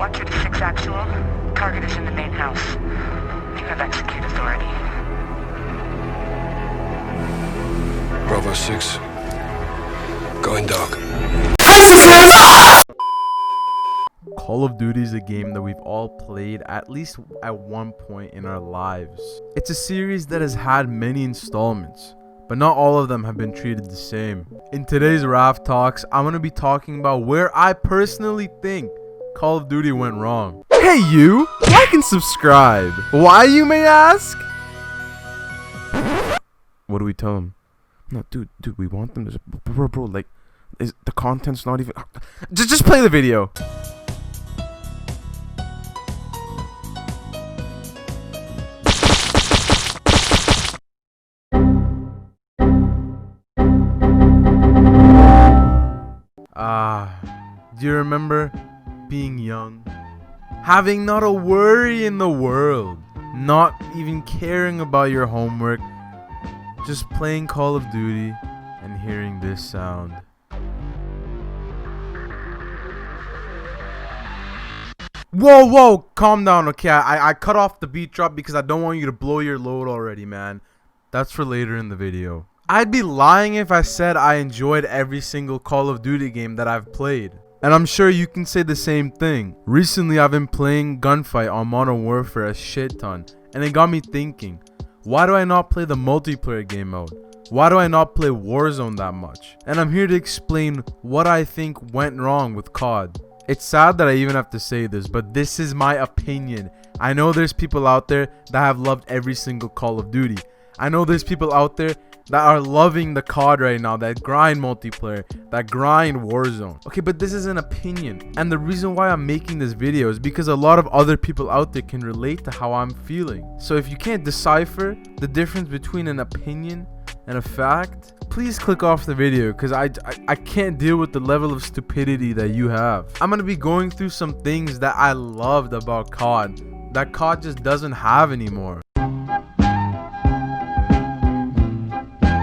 Watcher to 6 actual. Target is in the main house. You have execute authority. Bravo 6. Going dark. Call of Duty is a game that we've all played at least at one point in our lives. It's a series that has had many installments, but not all of them have been treated the same. In today's Raf Talks, I'm going to be talking about where I personally think Call of Duty went wrong. Hey you! Like and subscribe! Why, you may ask? What do we tell them? No, dude, we want them to... Bro, like, is the content's not even... Just play the video! Do you remember being young? Having not a worry in the world, not even caring about your homework, just playing Call of Duty and hearing this sound. Whoa, calm down, okay? I cut off the beat drop because I don't want you to blow your load already, man. That's for later in the video. I'd be lying if I said I enjoyed every single Call of Duty game that I've played. And I'm sure you can say the same thing. Recently, I've been playing Gunfight on Modern Warfare a shit ton. And it got me thinking, why do I not play the multiplayer game mode? Why do I not play Warzone that much? And I'm here to explain what I think went wrong with COD. It's sad that I even have to say this, but this is my opinion. I know there's people out there that have loved every single Call of Duty. I know there's people out there that are loving the COD right now, that grind multiplayer, that grind Warzone. Okay, but this is an opinion. And the reason why I'm making this video is because a lot of other people out there can relate to how I'm feeling. So if you can't decipher the difference between an opinion and a fact, please click off the video, because I can't deal with the level of stupidity that you have. I'm going to be going through some things that I loved about COD that COD just doesn't have anymore.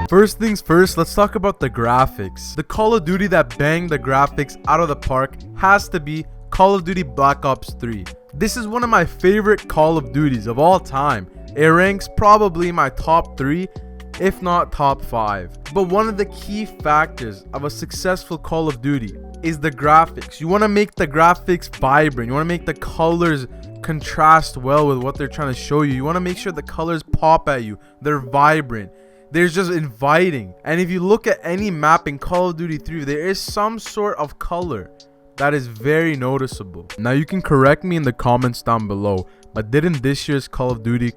First things first, let's talk about the graphics. The Call of Duty that banged the graphics out of the park has to be Call of Duty Black Ops 3. This is one of my favorite Call of Duties of all time. It ranks probably my top 3, if not top 5. But one of the key factors of a successful Call of Duty is the graphics. You want to make the graphics vibrant. You want to make the colors contrast well with what they're trying to show you. You want to make sure the colors pop at you. They're vibrant. They're just inviting. And if you look at any map in Call of Duty 3, there is some sort of color that is very noticeable. Now you can correct me in the comments down below, but didn't this year's Call of Duty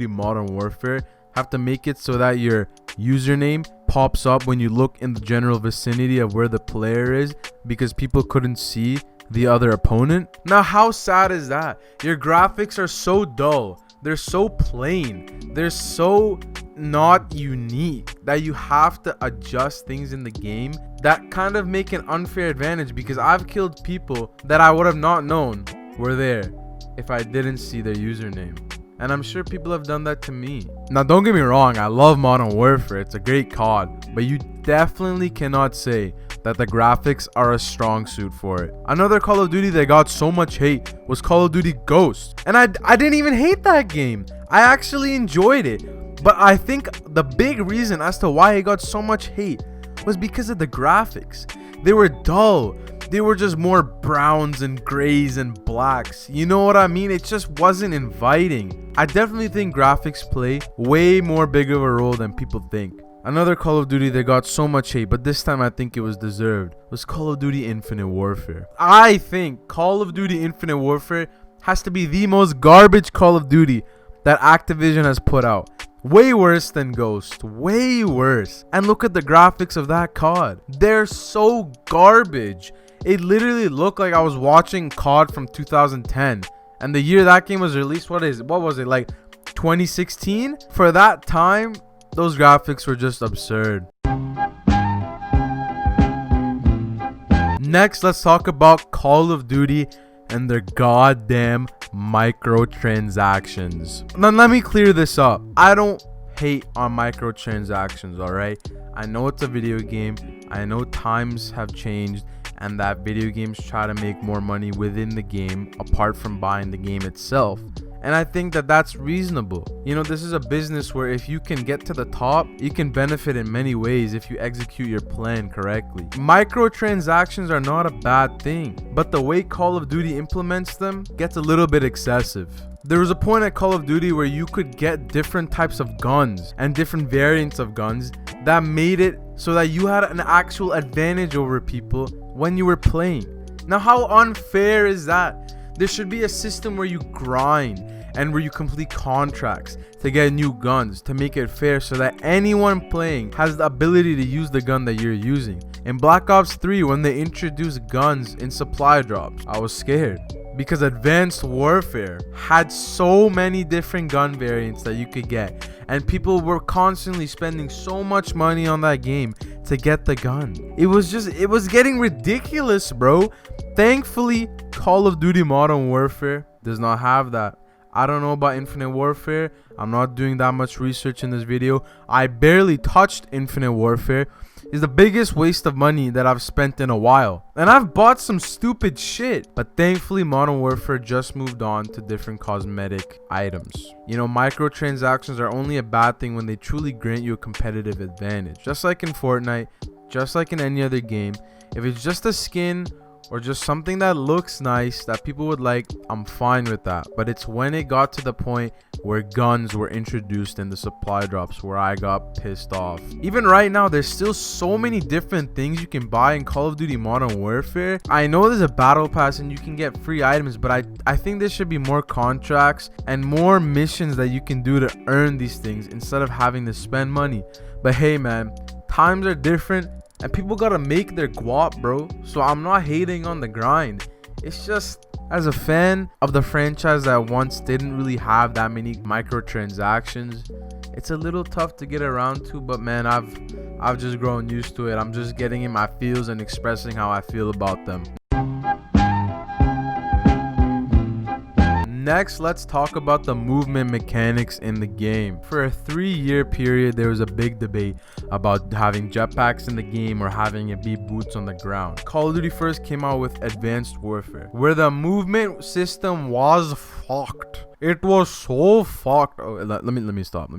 Modern Warfare, have to make it so that your username pops up when you look in the general vicinity of where the player is, because people couldn't see the other opponent? Now how sad is that? Your graphics are so dull. They're so plain. They're so not unique that you have to adjust things in the game that kind of make an unfair advantage, because I've killed people that I would have not known were there if I didn't see their username. And I'm sure people have done that to me. Now don't get me wrong, I love Modern Warfare. It's a great COD, but you definitely cannot say that the graphics are a strong suit for it. Another Call of Duty that got so much hate was Call of Duty Ghost. And I didn't even hate that game. I actually enjoyed it. But I think the big reason as to why it got so much hate was because of the graphics. They were dull. They were just more browns and grays and blacks. You know what I mean? It just wasn't inviting. I definitely think graphics play way more big of a role than people think. Another Call of Duty that got so much hate, but this time I think it was deserved, was Call of Duty Infinite Warfare. I think Call of Duty Infinite Warfare has to be the most garbage Call of Duty that Activision has put out. Way worse than Ghost. Way worse. And look at the graphics of that COD. They're so garbage. It literally looked like I was watching COD from 2010. And the year that game was released, what was it, like 2016? For that time, those graphics were just absurd. Next, let's talk about Call of Duty and their goddamn microtransactions. Now let me clear this up. I don't hate on microtransactions, alright? I know it's a video game. I know times have changed and that video games try to make more money within the game apart from buying the game itself. And I think that that's reasonable. You know, this is a business where if you can get to the top, you can benefit in many ways if you execute your plan correctly. Microtransactions are not a bad thing, but the way Call of Duty implements them gets a little bit excessive. There was a point at Call of Duty where you could get different types of guns and different variants of guns that made it so that you had an actual advantage over people when you were playing. Now, how unfair is that? There should be a system where you grind and where you complete contracts to get new guns to make it fair so that anyone playing has the ability to use the gun that you're using. In Black Ops 3, when they introduced guns in supply drops, I was scared because Advanced Warfare had so many different gun variants that you could get, and people were constantly spending so much money on that game to get the gun. It was getting ridiculous, bro. Thankfully, Call of Duty Modern Warfare does not have that. I don't know about Infinite Warfare. I'm not doing that much research in this video. I barely touched Infinite Warfare. It's the biggest waste of money that I've spent in a while. And I've bought some stupid shit. But thankfully, Modern Warfare just moved on to different cosmetic items. You know, microtransactions are only a bad thing when they truly grant you a competitive advantage. Just like in Fortnite, just like in any other game. If it's just a skin or just something that looks nice that people would like, I'm fine with that. But it's when it got to the point where guns were introduced in the supply drops where I got pissed off. Even right now, there's still so many different things you can buy in Call of Duty Modern Warfare. I know there's a battle pass and you can get free items, but I think there should be more contracts and more missions that you can do to earn these things instead of having to spend money. But hey man, times are different. And people gotta make their guap, bro. So I'm not hating on the grind. It's just, as a fan of the franchise that once didn't really have that many microtransactions, it's a little tough to get around to. But man, I've just grown used to it. I'm just getting in my feels and expressing how I feel about them. Next, let's talk about the movement mechanics in the game. For a 3-year period, there was a big debate about having jetpacks in the game or having it be boots on the ground. Call of Duty first came out with Advanced Warfare, where the movement system was fucked. It was so fucked. Oh, let me stop.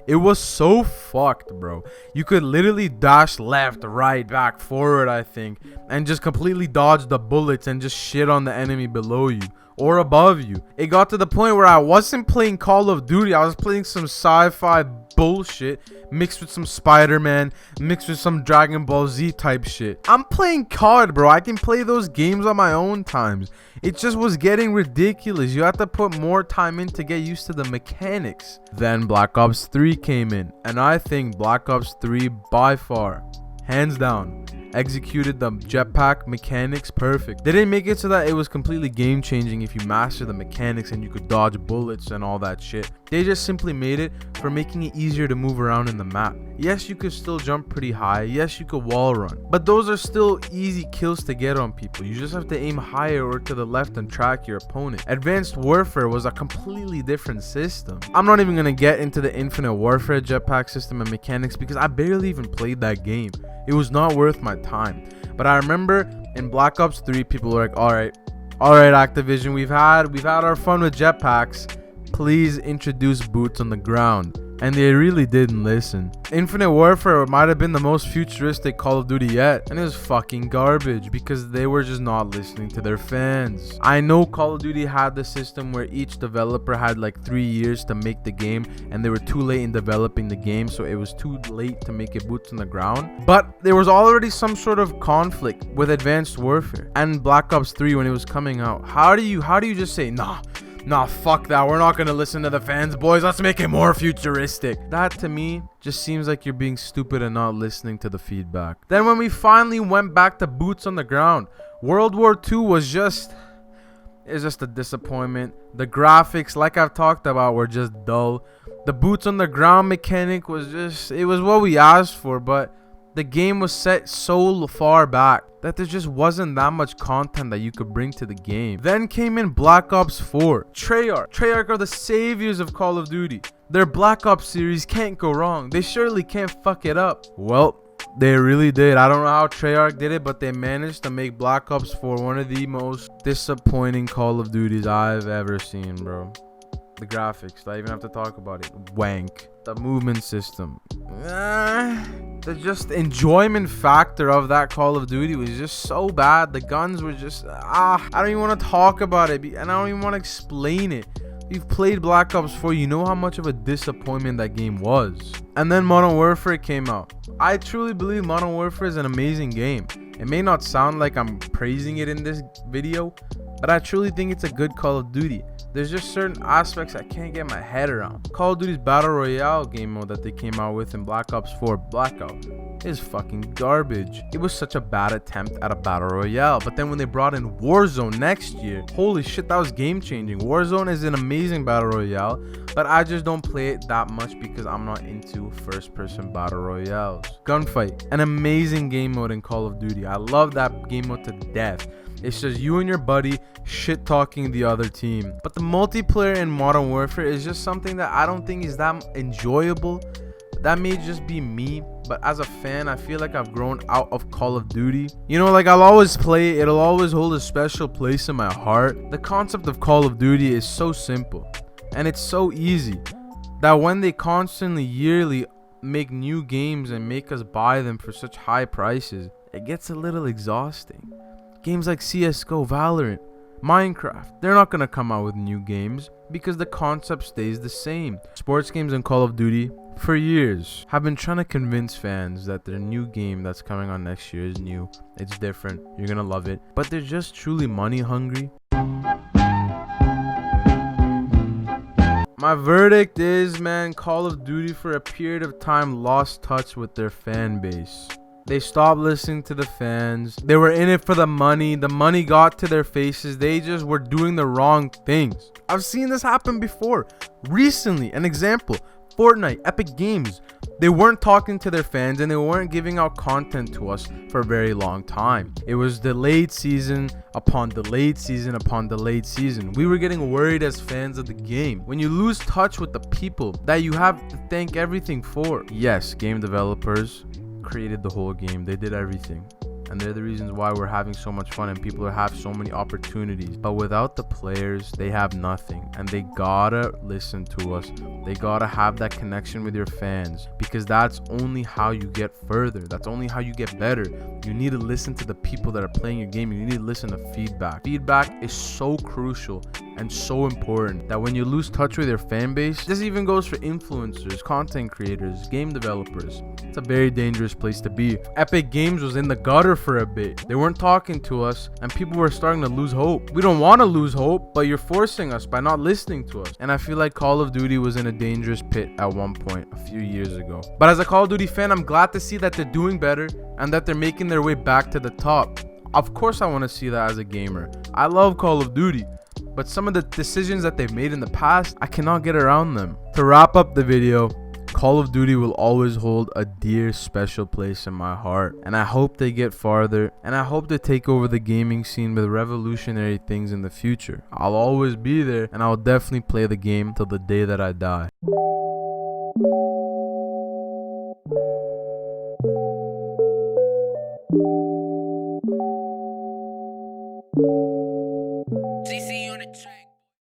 It was so fucked, bro. You could literally dash left, right, back, forward, I think, and just completely dodge the bullets and just shit on the enemy below you or above you. It got to the point where I wasn't playing Call of Duty. I was playing some sci-fi bullshit mixed with some Spider-Man, mixed with some Dragon Ball Z type shit. I'm playing COD, bro. I can play those games on my own times. It just was getting ridiculous. You have to put more time in to get used to the mechanics. Then Black Ops 3 came in, and I think Black Ops 3 by far, hands down, executed the jetpack mechanics perfect. They didn't make it so that it was completely game changing if you master the mechanics and you could dodge bullets and all that shit. They just simply made it for making it easier to move around in the map. Yes, you could still jump pretty high. Yes, you could wall run, but those are still easy kills to get on people. You just have to aim higher or to the left and track your opponent. Advanced Warfare was a completely different system. I'm not even gonna get into the Infinite Warfare jetpack system and mechanics because I barely even played that game. It was not worth my time. But I remember in Black Ops 3, people were like, all right, Activision, we've had our fun with jetpacks. Please introduce boots on the ground. And they really didn't listen. Infinite Warfare might have been the most futuristic Call of Duty yet, and it was fucking garbage because they were just not listening to their fans. I know Call of Duty had the system where each developer had like 3 years to make the game, and they were too late in developing the game, so it was too late to make it boots on the ground. But there was already some sort of conflict with Advanced Warfare and Black Ops 3 when it was coming out. How do you just say, nah, fuck that, we're not gonna listen to the fans, boys, let's make it more futuristic? That to me just seems like you're being stupid and not listening to the feedback. Then when we finally went back to boots on the ground, World War II was just a disappointment. The graphics, like I've talked about, were just dull. The boots on the ground mechanic was it was what we asked for, but the game was set so far back that there just wasn't that much content that you could bring to the game. Then came in Black Ops 4. Treyarch are the saviors of Call of Duty. Their Black Ops series can't go wrong. They surely can't fuck it up. Well, They really did. I don't know how Treyarch did it, but they managed to make Black Ops 4 one of the most disappointing Call of Duties I've ever seen, bro. The graphics, I even have to talk about it. Wank. The movement system. The just enjoyment factor of that Call of Duty was just so bad. The guns were just I don't even want to talk about it, and I don't even want to explain it. You've played Black Ops 4, you know how much of a disappointment that game was. And then Modern Warfare came out. I truly believe Modern Warfare is an amazing game. It may not sound like I'm praising it in this video, but I truly think it's a good Call of Duty. There's just certain aspects I can't get my head around. Call of Duty's Battle Royale game mode that they came out with in Black Ops 4 Blackout is fucking garbage. It was such a bad attempt at a Battle Royale. But then when they brought in Warzone next year, holy shit, that was game changing. Warzone is an amazing Battle Royale, but I just don't play it that much because I'm not into first person Battle Royales. Gunfight, an amazing game mode in Call of Duty. I love that game mode to death. It's just you and your buddy shit talking the other team. But the multiplayer in Modern Warfare is just something that I don't think is that enjoyable. That may just be me, but as a fan, I feel like I've grown out of Call of Duty. You know, like I'll always play it. It'll always hold a special place in my heart. The concept of Call of Duty is so simple and it's so easy that when they constantly yearly make new games and make us buy them for such high prices, it gets a little exhausting. Games like CSGO, Valorant, Minecraft, they're not going to come out with new games because the concept stays the same. Sports games and Call of Duty, for years, have been trying to convince fans that their new game that's coming on next year is new. It's different. You're going to love it. But they're just truly money hungry. My verdict is, man, Call of Duty for a period of time lost touch with their fan base. They stopped listening to the fans. They were in it for the money. The money got to their faces. They just were doing the wrong things. I've seen this happen before. Recently, an example, Fortnite, Epic Games. They weren't talking to their fans and they weren't giving out content to us for a very long time. It was delayed season upon delayed season upon delayed season. We were getting worried as fans of the game. When you lose touch with the people that you have to thank everything for. Yes, game developers created the whole game. They did everything, and they're the reasons why we're having so much fun and people have so many opportunities. But without the players, they have nothing, and they gotta listen to us. They gotta have that connection with your fans, because that's only how you get further. That's only how you get better. You need to listen to the people that are playing your game. You need to listen to feedback. Feedback is so crucial and so important that when you lose touch with your fan base, this even goes for influencers, content creators, game developers. It's a very dangerous place to be. Epic Games was in the gutter for a bit. They weren't talking to us and people were starting to lose hope. We don't want to lose hope, but you're forcing us by not listening to us. And I feel like Call of Duty was in a dangerous pit at one point a few years ago. But as a Call of Duty fan, I'm glad to see that they're doing better and that they're making their way back to the top. Of course I want to see that as a gamer. I love Call of Duty, but some of the decisions that they've made in the past, I cannot get around them. To wrap up the video, Call of Duty will always hold a dear special place in my heart, and I hope they get farther, and I hope they take over the gaming scene with revolutionary things in the future. I'll always be there, and I'll definitely play the game till the day that I die.